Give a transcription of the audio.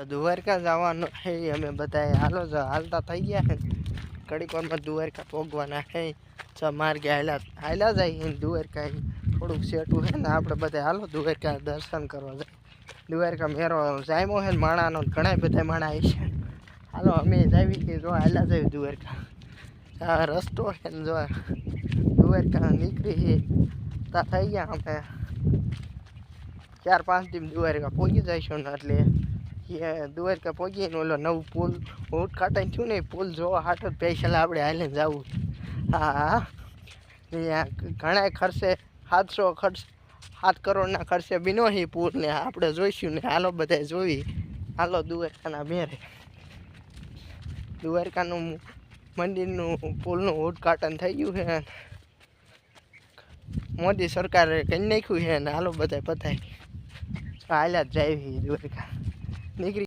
દ્વારકા જવાનું છે અમે બધા હાલો હાલતા થઈ ગયા છે ઘડીક વારમાં દ્વારકા પહોંચવાના છે માર્ગે હાલ્યા જાય દ્વારકા થોડુંક સેટું છે ને આપણે બધા હાલો દ્વારકા દર્શન કરવા જાય દ્વારકા મેરો જામ્યો છે ને માણાનો ઘણા બધા માણા આવી છે હાલો અમે જાવી કે જો હાલ્યા જાય દ્વારકા આ રસ્તો છે ને જો દ્વારકા નીકળી તા થઈ ગયા અમે 4-5 દી દ્વારકા પહોંચી જઈશું ને એટલે દ્વારકા પહોંચીને ઓલો નવું પુલ ઉદઘાટન થયું ને પુલ જોવા હાટ સ્પેશિયલ આપણે હાલીને જવું હા ઘણા ખર્ચે 7 કરોડના ખર્ચે બીનો છે પુલ ને આપણે જોઈશું ને હાલો બધા જોઈ હાલો દ્વારકાના મેરે દ્વારકાનું મંદિરનું પુલનું ઉદઘાટન થઈ ગયું છે મોદી સરકારે કરી નાખ્યું છે ને હાલો બધા પતાય હાલ્યા જ જાય દ્વારકા નીકળી